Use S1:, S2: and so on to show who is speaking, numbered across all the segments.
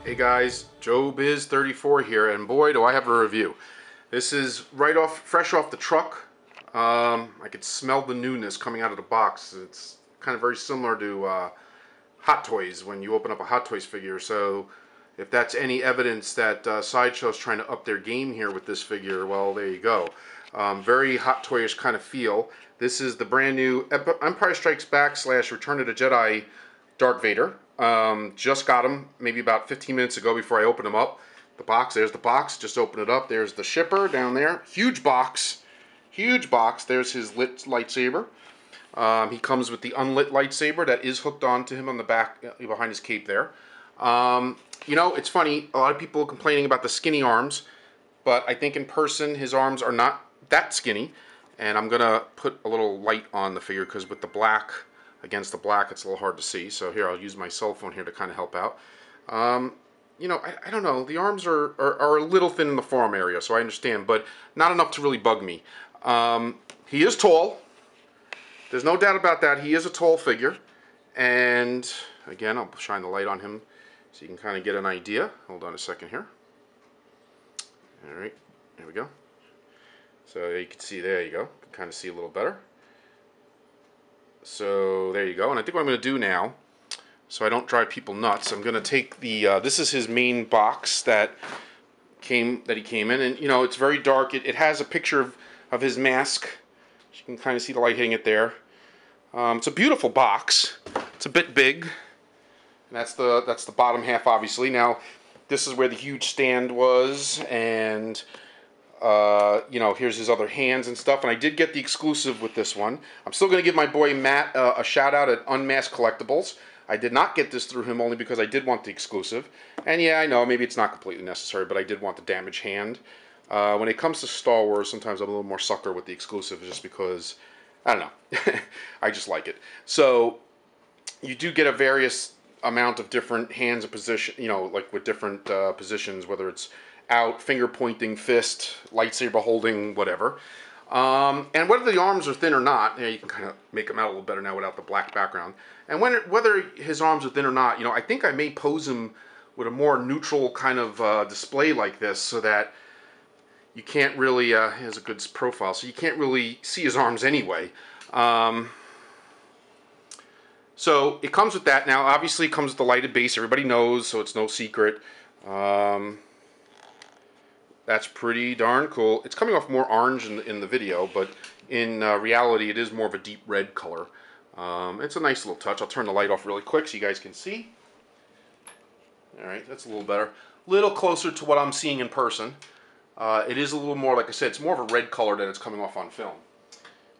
S1: Hey guys, Joebizz34 here, and boy do I have a review. This is fresh off the truck. I could smell the newness coming out of the box. It's kind of very similar to Hot Toys when you open up a Hot Toys figure. So if that's any evidence that Sideshow's trying to up their game here with this figure, well, there you go. Very Hot Toyish kind of feel. This is the brand new Empire Strikes Back / Return of the Jedi Darth Vader. Just got him maybe about 15 minutes ago before I opened him up. The box, there's the box, just open it up. There's the shipper down there. Huge box. Huge box. There's his lit lightsaber. He comes with the unlit lightsaber that is hooked onto him on the back behind his cape there. You know, it's funny, a lot of people complaining about the skinny arms, but I think in person his arms are not that skinny. And I'm going to put a little light on the figure because with the black against the black it's a little hard to see. So here, I'll use my cell phone here to kind of help out. You know, I don't know, the arms are a little thin in the forearm area, so I understand, but not enough to really bug me. He is tall. There's no doubt about that. He is a tall figure. And again, I'll shine the light on him so you can kind of get an idea. Hold on a second here. Alright, there we go. So you can see, there you go. You can kind of see a little better. So there you go. And I think what I'm going to do now, so I don't drive people nuts, I'm going to take the, this is his main box that he came in. And, you know, it's very dark. It has a picture of his mask. You can kind of see the light hitting it there. It's a beautiful box. It's a bit big. And that's the bottom half, obviously. Now, this is where the huge stand was, and you know, here's his other hands and stuff. And I did get the exclusive with this one. I'm still going to give my boy Matt a shout out at Unmasked Collectibles. I did not get this through him only because I did want the exclusive. And yeah, I know maybe it's not completely necessary, but I did want the damaged hand. When it comes to Star Wars, sometimes I'm a little more sucker with the exclusive just because, I don't know, I just like it. So you do get a various amount of different hands and position, you know, like with different positions, whether it's out, finger pointing, fist, lightsaber holding, whatever. And whether the arms are thin or not, you know, you can kind of make them out a little better now without the black background. And whether his arms are thin or not, you know, I think I may pose him with a more neutral kind of display like this so that you can't really, he has a good profile, so you can't really see his arms anyway. So it comes with that. Now, obviously it comes with the lighted base. Everybody knows, so it's no secret. That's pretty darn cool. It's coming off more orange in the video, but in reality it is more of a deep red color. It's a nice little touch. I'll turn the light off really quick so you guys can see. Alright, that's a little better. A little closer to what I'm seeing in person. It is a little more, like I said, it's more of a red color than it's coming off on film.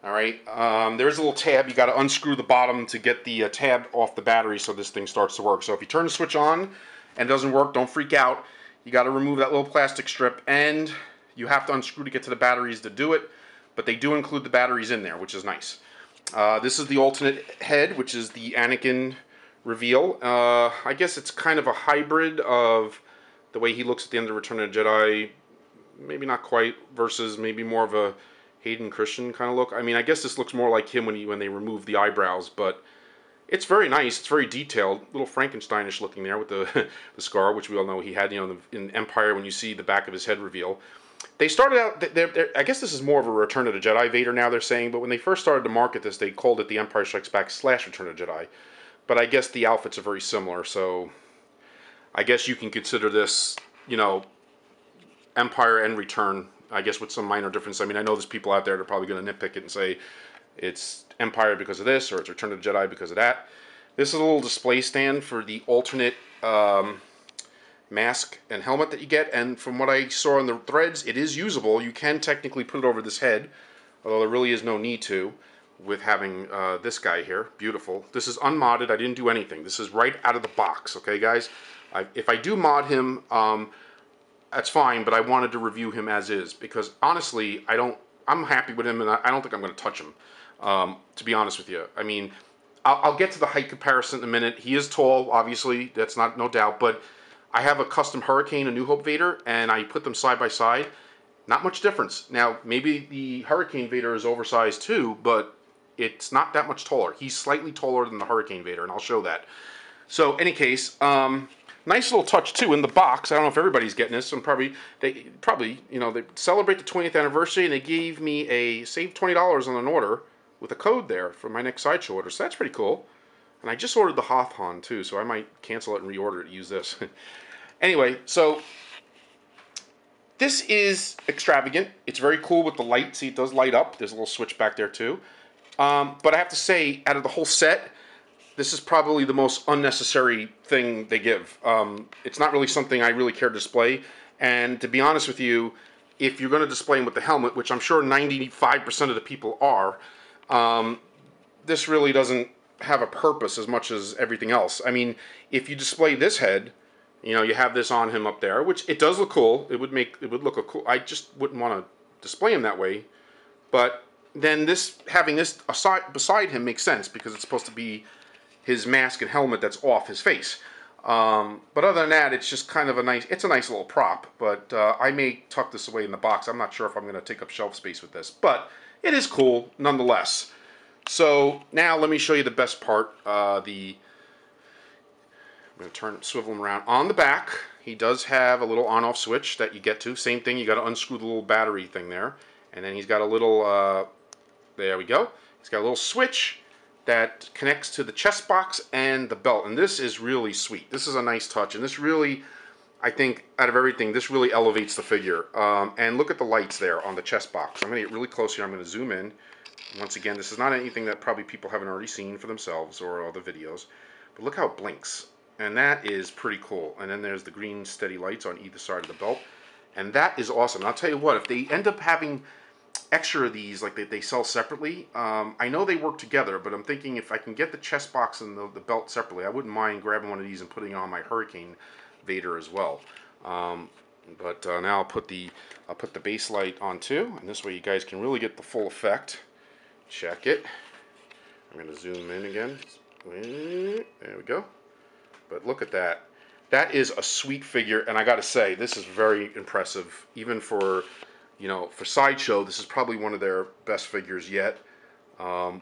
S1: Alright, there's a little tab. You got to unscrew the bottom to get the tab off the battery so this thing starts to work. So if you turn the switch on and it doesn't work, don't freak out. You got to remove that little plastic strip, and you have to unscrew to get to the batteries to do it, but they do include the batteries in there, which is nice. This is the alternate head, which is the Anakin reveal. I guess it's kind of a hybrid of the way he looks at the end of Return of the Jedi, maybe not quite, versus maybe more of a Hayden Christian kind of look. I mean, I guess this looks more like him when they remove the eyebrows, but it's very nice. It's very detailed. A little Frankensteinish looking there with the scar, which we all know he had, you know, in Empire when you see the back of his head reveal. They started out, I guess this is more of a Return of the Jedi Vader now they're saying, but when they first started to market this, they called it the Empire Strikes Back / Return of the Jedi. But I guess the outfits are very similar, so I guess you can consider this, you know, Empire and Return, I guess with some minor difference. I mean, I know there's people out there that are probably going to nitpick it and say it's Empire because of this, or it's Return of the Jedi because of that. This is a little display stand for the alternate mask and helmet that you get, and from what I saw in the threads, it is usable. You can technically put it over this head, although there really is no need to with having this guy here. Beautiful. This is unmodded. I didn't do anything. This is right out of the box, okay, guys? If I do mod him, that's fine, but I wanted to review him as is, because honestly, I'm happy with him, and I don't think I'm going to touch him, to be honest with you. I mean, I'll get to the height comparison in a minute. He is tall, obviously, that's no doubt, but I have a custom Hurricane, a New Hope Vader, and I put them side by side. Not much difference. Now, maybe the Hurricane Vader is oversized too, but it's not that much taller. He's slightly taller than the Hurricane Vader, and I'll show that. So, any case, Nice little touch too in the box. I don't know if everybody's getting this. They celebrate the 20th anniversary, and they gave me a save $20 on an order with a code there for my next Sideshow order. So that's pretty cool. And I just ordered the Hoth Han too, so I might cancel it and reorder it to use this. Anyway, so this is extravagant. It's very cool with the light. See, it does light up. There's a little switch back there too. But I have to say, out of the whole set, this is probably the most unnecessary thing they give. It's not really something I really care to display. And to be honest with you, if you're going to display him with the helmet, which I'm sure 95% of the people are, this really doesn't have a purpose as much as everything else. I mean, if you display this head, you know, you have this on him up there, which it does look cool. It would look a cool. I just wouldn't want to display him that way. But then having this beside him makes sense because it's supposed to be his mask and helmet that's off his face. But other than that, it's just kind of a nice little prop. But I may tuck this away in the box. I'm not sure if I'm going to take up shelf space with this, but it is cool nonetheless. So now let me show you the best part. I'm going to swivel him around. On the back, he does have a little on-off switch that you get to. Same thing, you got to unscrew the little battery thing there. And then he's got a little, there we go. He's got a little switch that connects to the chest box and the belt. And this is really sweet. This is a nice touch. And this really, I think, out of everything, this really elevates the figure. And look at the lights there on the chest box. I'm going to get really close here. I'm going to zoom in. Once again, this is not anything that probably people haven't already seen for themselves or other videos. But look how it blinks. And that is pretty cool. And then there's the green steady lights on either side of the belt. And that is awesome. And I'll tell you what, if they end up having extra of these, like they sell separately, I know they work together, but I'm thinking if I can get the chest box and the belt separately, I wouldn't mind grabbing one of these and putting it on my Hurricane Vader as well. But now I'll put the base light on too, and this way you guys can really get the full effect. Check it. I'm going to zoom in again. There we go. But look at that. That is a sweet figure, and I got to say, this is very impressive. Even for, you know, for Sideshow, this is probably one of their best figures yet.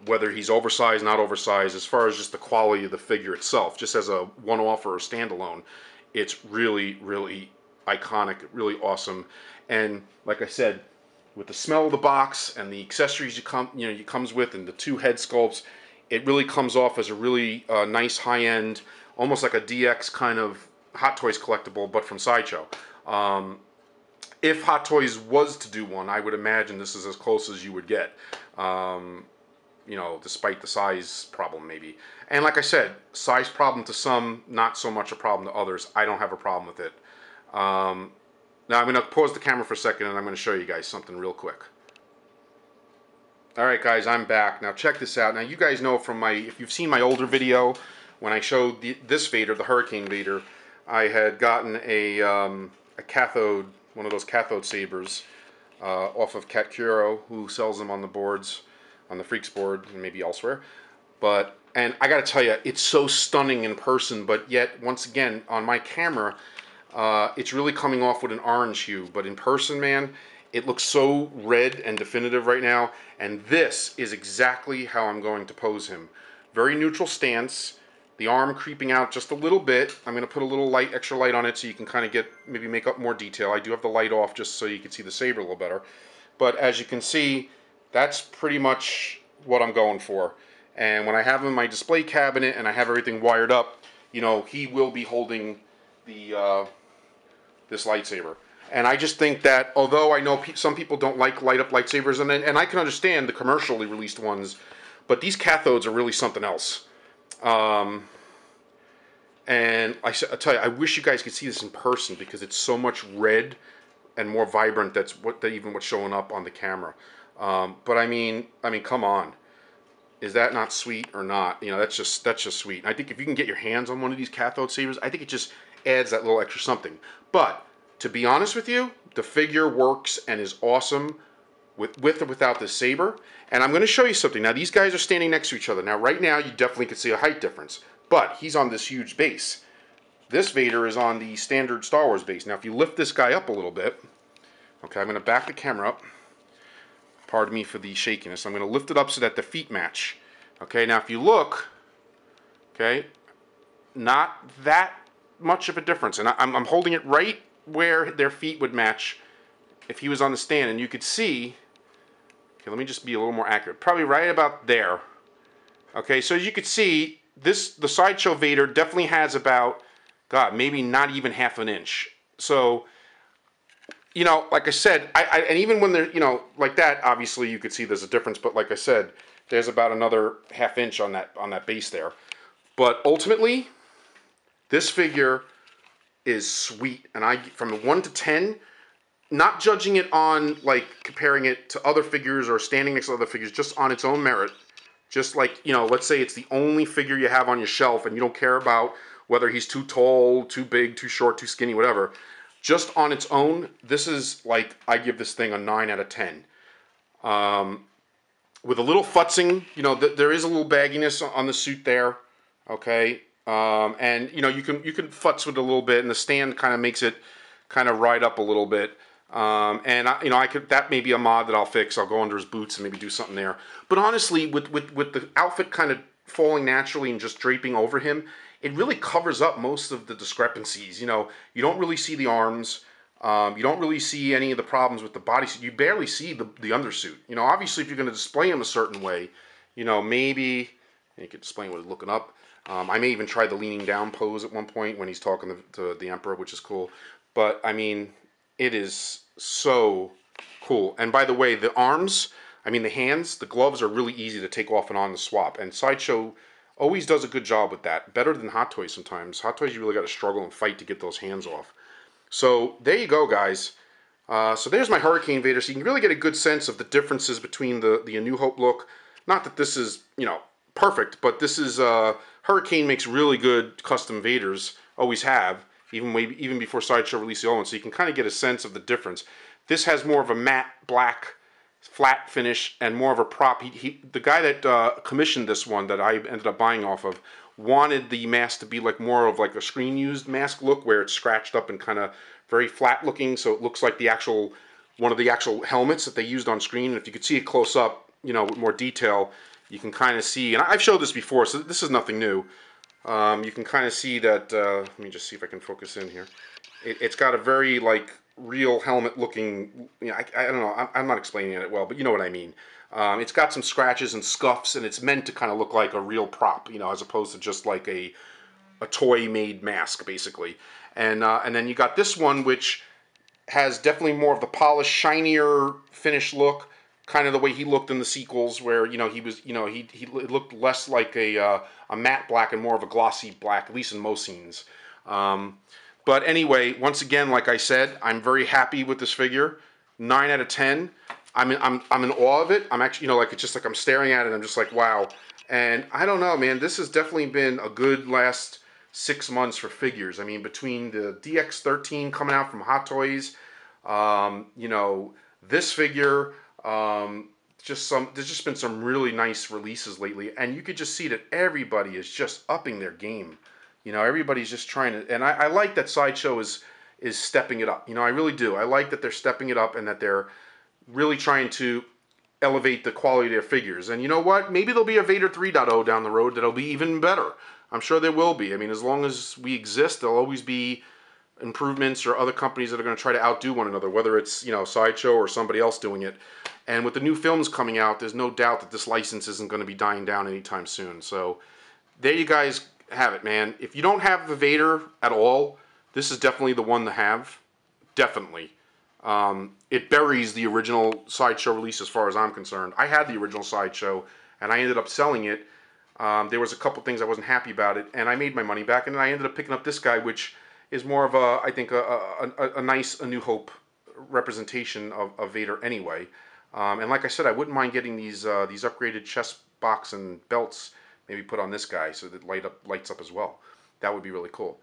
S1: Whether he's oversized, not oversized, as far as just the quality of the figure itself, just as a one-off or a standalone, it's really, really iconic, really awesome. And like I said, with the smell of the box and the accessories it comes with, and the two head sculpts, it really comes off as a really nice high-end, almost like a DX kind of Hot Toys collectible, but from Sideshow. If Hot Toys was to do one, I would imagine this is as close as you would get. You know, despite the size problem maybe. And like I said, size problem to some, not so much a problem to others. I don't have a problem with it. Now I'm going to pause the camera for a second and I'm going to show you guys something real quick. Alright guys, I'm back. Now check this out. Now you guys know from if you've seen my older video, when I showed this Vader, the Hurricane Vader, I had gotten a cathode, one of those cathode sabers, off of Cat Curo, who sells them on the boards, on the Freaks board, and maybe elsewhere. And I gotta tell you, it's so stunning in person, but yet, once again, on my camera, it's really coming off with an orange hue. But in person, man, it looks so red and definitive right now. And this is exactly how I'm going to pose him. Very neutral stance. The arm creeping out just a little bit. I'm going to put a little extra light on it so you can kind of maybe make up more detail. I do have the light off just so you can see the saber a little better. But as you can see, that's pretty much what I'm going for. And when I have him in my display cabinet and I have everything wired up, you know, he will be holding this lightsaber. And I just think that, although I know some people don't like light-up lightsabers, and I can understand the commercially released ones, but these cathodes are really something else. And I tell you, I wish you guys could see this in person because it's so much red and more vibrant. That's even what's showing up on the camera. But I mean, come on, is that not sweet or not? You know, that's just sweet. And I think if you can get your hands on one of these cathode sabers, I think it just adds that little extra something. But to be honest with you, the figure works and is awesome with or without this saber. And I'm going to show you something. Now, these guys are standing next to each other. Now, right now, you definitely could see a height difference. But he's on this huge base. This Vader is on the standard Star Wars base. Now, if you lift this guy up a little bit, okay, I'm going to back the camera up. Pardon me for the shakiness. I'm going to lift it up so that the feet match. Okay, now if you look, okay, not that much of a difference. And I'm holding it right where their feet would match if he was on the stand. And you could see, okay, let me just be a little more accurate. Probably right about there. Okay, so as you could see, the Sideshow Vader definitely has about, God, maybe not even half an inch. So, you know, like I said, and even when they're, you know, like that, obviously you could see there's a difference. But like I said, there's about another half inch on that base there. But ultimately, this figure is sweet. And from 1 to 10, not judging it on, like, comparing it to other figures or standing next to other figures, just on its own merit. Just like, you know, let's say it's the only figure you have on your shelf and you don't care about whether he's too tall, too big, too short, too skinny, whatever. Just on its own, this is like, I give this thing a 9 out of 10. With a little futzing, you know, there is a little bagginess on the suit there, okay? And, you know, you can futz with it a little bit, and the stand kind of makes it kind of ride up a little bit. And you know, that may be a mod that I'll fix. I'll go under his boots and maybe do something there. But honestly, with the outfit kind of falling naturally and just draping over him, it really covers up most of the discrepancies. You know, you don't really see the arms. You don't really see any of the problems with the bodysuit. You barely see the undersuit. You know, obviously, if you're going to display him a certain way, you know, maybe you could display him with looking up. I may even try the leaning down pose at one point when he's talking to the Emperor, which is cool. But I mean, it is so cool. And by the way, the arms, I mean the hands, the gloves are really easy to take off and on the swap. And Sideshow always does a good job with that. Better than Hot Toys sometimes. Hot Toys, you really got to struggle and fight to get those hands off. So there you go, guys. So there's my Hurricane Vader. So you can really get a good sense of the differences between the A New Hope look. Not that this is, you know, perfect, but this is, Hurricane makes really good custom Vaders. Always have. Even before Sideshow released the old one, so you can kind of get a sense of the difference. This has more of a matte black flat finish and more of a prop. The guy that commissioned this one that I ended up buying off of wanted the mask to be like more of like a screen used mask look, where it's scratched up and kind of very flat looking, so it looks like the actual one of the actual helmets that they used on screen. And if you could see it close up, you know, with more detail, you can kind of see. And I've showed this before, so this is nothing new. You can kind of see that, let me just see if I can focus in here. It's got a very, like, real helmet looking, you know, I don't know, I'm not explaining it well, but you know what I mean. It's got some scratches and scuffs, and it's meant to kind of look like a real prop, you know, as opposed to just like a toy-made mask, basically. And then you got this one, which has definitely more of the polished, shinier finish look, kind of the way he looked in the sequels, where, you know, he was, you know, he looked less like a matte black and more of a glossy black, at least in most scenes. But anyway, once again, like I said, I'm very happy with this figure. 9 out of 10. I'm in awe of it. I'm actually, you know, like, it's just like I'm staring at it and I'm just like, wow. And I don't know, man, this has definitely been a good last 6 months for figures. I mean, between the DX13 coming out from Hot Toys, you know, this figure, there's just been some really nice releases lately, and you could just see that everybody is just upping their game. You know, everybody's just trying to, and I like that Sideshow is stepping it up. You know, I really do. I like that they're stepping it up and that they're really trying to elevate the quality of their figures. And you know what? Maybe there'll be a Vader 3.0 down the road that'll be even better. I'm sure there will be. I mean, as long as we exist, there'll always be improvements or other companies that are going to try to outdo one another, whether it's, you know, Sideshow or somebody else doing it. And with the new films coming out, there's no doubt that this license isn't going to be dying down anytime soon. So there you guys have it, man. If you don't have the Vader at all, this is definitely the one to have. Definitely. It buries the original Sideshow release as far as I'm concerned. I had the original Sideshow, and I ended up selling it. There was a couple things I wasn't happy about it, and I made my money back, and I ended up picking up this guy, which is more of a, I think, a nice A New Hope representation of Vader anyway. And like I said, I wouldn't mind getting these upgraded chest box and belts maybe put on this guy so that lights up as well. That would be really cool.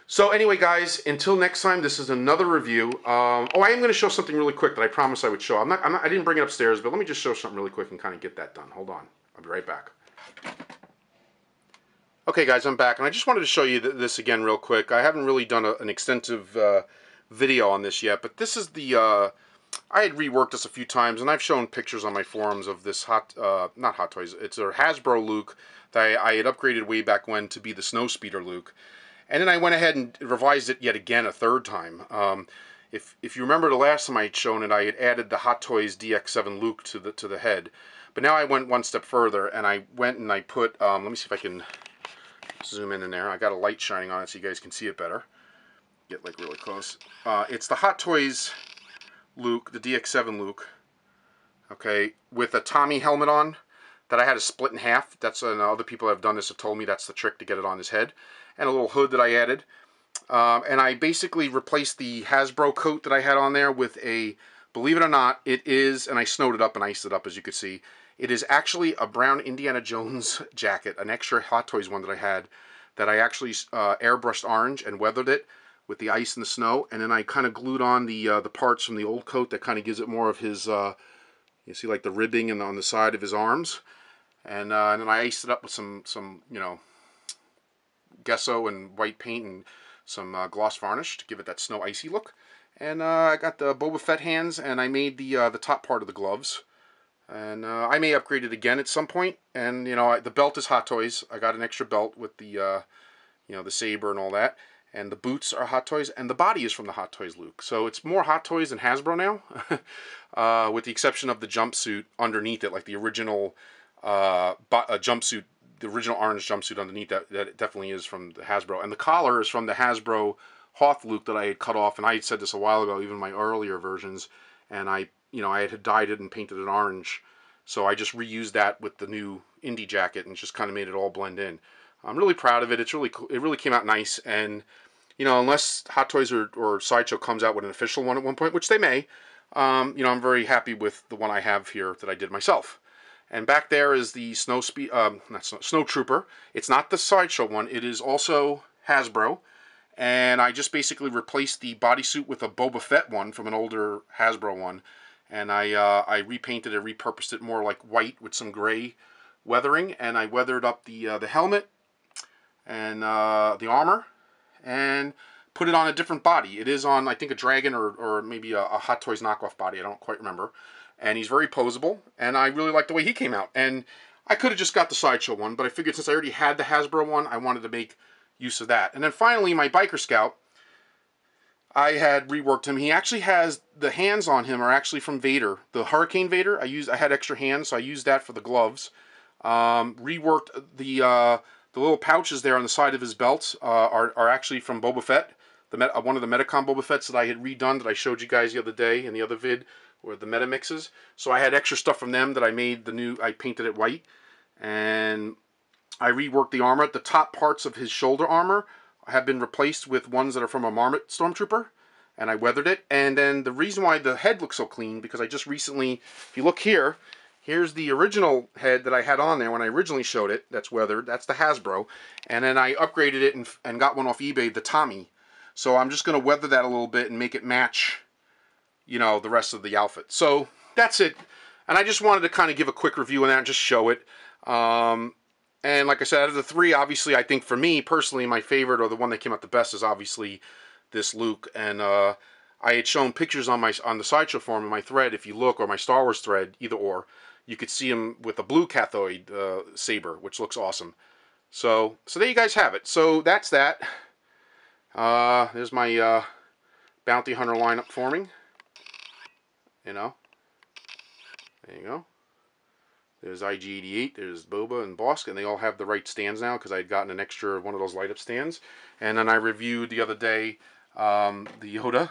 S1: So anyway, guys, until next time, this is another review. Oh, I am going to show something really quick that I promised I would show. I didn't bring it upstairs, but let me just show something really quick and kind of get that done. Hold on. I'll be right back. Okay, guys, I'm back, and I just wanted to show you this again real quick. I haven't really done an extensive video on this yet, but this is the... I had reworked this a few times, and I've shown pictures on my forums of this not Hot Toys, it's a Hasbro Luke that I had upgraded way back when to be the Snowspeeder Luke. And then I went ahead and revised it yet again a third time. If you remember the last time I had shown it, I had added the Hot Toys DX7 Luke to the head. But now I went one step further, and I went and I put, let me see if I can zoom in there. I got a light shining on it so you guys can see it better. Get like really close. It's the Hot Toys Luke, the DX7 Luke, okay, with a Tommy helmet on that I had to split in half. That's other people that have done this have told me that's the trick to get it on his head. And a little hood that I added. And I basically replaced the Hasbro coat that I had on there with a, believe it or not, it is, and I snowed it up and iced it up as you could see, it is actually a brown Indiana Jones jacket, an extra Hot Toys one that I had, that I actually airbrushed orange and weathered it with the ice and the snow, and then I kind of glued on the parts from the old coat that kind of gives it more of his, you see like the ribbing and on the side of his arms, and then I iced it up with some you know, gesso and white paint and some gloss varnish to give it that snow icy look. And I got the Boba Fett hands, and I made the top part of the gloves. And I may upgrade it again at some point. And you know, the belt is Hot Toys. I got an extra belt with the you know, the saber and all that. And the boots are Hot Toys, and the body is from the Hot Toys Luke. So it's more Hot Toys than Hasbro now, with the exception of the jumpsuit underneath it, like the original jumpsuit. The original orange jumpsuit underneath that definitely is from the Hasbro, and the collar is from the Hasbro Hoth Luke that I had cut off. And I had said this a while ago, even my earlier versions, and I had dyed it and painted it orange, so I just reused that with the new Indy jacket and just kind of made it all blend in. I'm really proud of it. It's really cool. It really came out nice, and you know, unless Hot Toys or Sideshow comes out with an official one at one point, which they may, you know, I'm very happy with the one I have here that I did myself. And back there is the Snow Trooper. It's not the Sideshow one. It is also Hasbro. And I just basically replaced the bodysuit with a Boba Fett one from an older Hasbro one. And I repainted it, repurposed it more like white with some gray weathering. And I weathered up the helmet and the armor and put it on a different body. It is on, I think, a Dragon or maybe a Hot Toys knockoff body. I don't quite remember. And he's very posable, and I really like the way he came out. And I could have just got the Sideshow one, but I figured since I already had the Hasbro one, I wanted to make use of that. And then finally, my Biker Scout, I had reworked him. He actually has, the hands on him are actually from Vader, the Hurricane Vader. I had extra hands, so I used that for the gloves. Reworked the little pouches there on the side of his belts are actually from Boba Fett, one of the Metacom Boba Fetts that I had redone that I showed you guys the other day in the other vid, or the meta mixes. So I had extra stuff from them that I made I painted it white, and I reworked the armor. The top parts of his shoulder armor have been replaced with ones that are from a Marmot Stormtrooper, and I weathered it. And then the reason why the head looks so clean, because I just recently, if you look here, here's the original head that I had on there when I originally showed it. That's weathered. That's the Hasbro. And then I upgraded it and got one off eBay, the Tommy. So I'm just going to weather that a little bit and make it match, you know, the rest of the outfit. So that's it. And I just wanted to kind of give a quick review on that and just show it. And like I said, out of the three, obviously, I think for me personally, my favorite, or the one that came out the best, is obviously this Luke. And I had shown pictures on the Sideshow forum in my thread. If you look, or my Star Wars thread, either or, you could see him with a blue cathode saber, which looks awesome. So there you guys have it. So that's that. There's my bounty hunter lineup forming. You know, there you go. There's IG-88, there's Boba and Bosk, and they all have the right stands now because I had gotten an extra one of those light-up stands. And then I reviewed the other day the Yoda,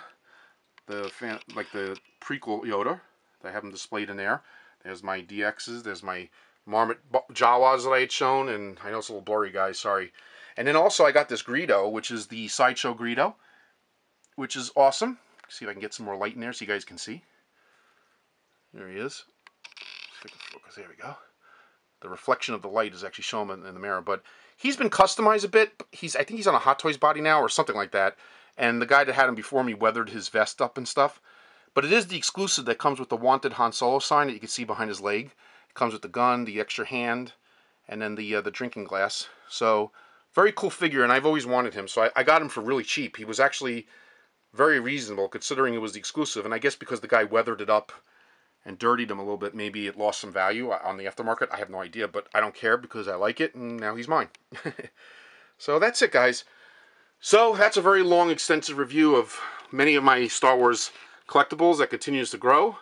S1: like the prequel Yoda. I have them displayed in there. There's my DXs, there's my Marmot Jawas that I had shown, and I know it's a little blurry, guys, sorry. And then also I got this Greedo, which is the Sideshow Greedo, which is awesome. See if I can get some more light in there so you guys can see. There he is. If I can focus, there we go. The reflection of the light is actually showing in the mirror, but he's been customized a bit. I think he's on a Hot Toys body now or something like that. And the guy that had him before me weathered his vest up and stuff. But it is the exclusive that comes with the Wanted Han Solo sign that you can see behind his leg. It comes with the gun, the extra hand, and then the drinking glass. So very cool figure, and I've always wanted him. So I got him for really cheap. He was actually very reasonable considering it was the exclusive. And I guess because the guy weathered it up and dirtied him a little bit, maybe it lost some value on the aftermarket. I have no idea, but I don't care because I like it, and now he's mine. So that's it, guys. So that's a very long, extensive review of many of my Star Wars collectibles that continues to grow.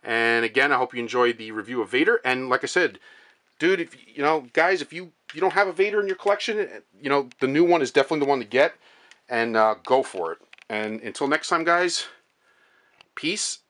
S1: And again, I hope you enjoyed the review of Vader. And like I said, dude, if you know, guys, if you don't have a Vader in your collection, you know, the new one is definitely the one to get, and go for it. And until next time, guys, peace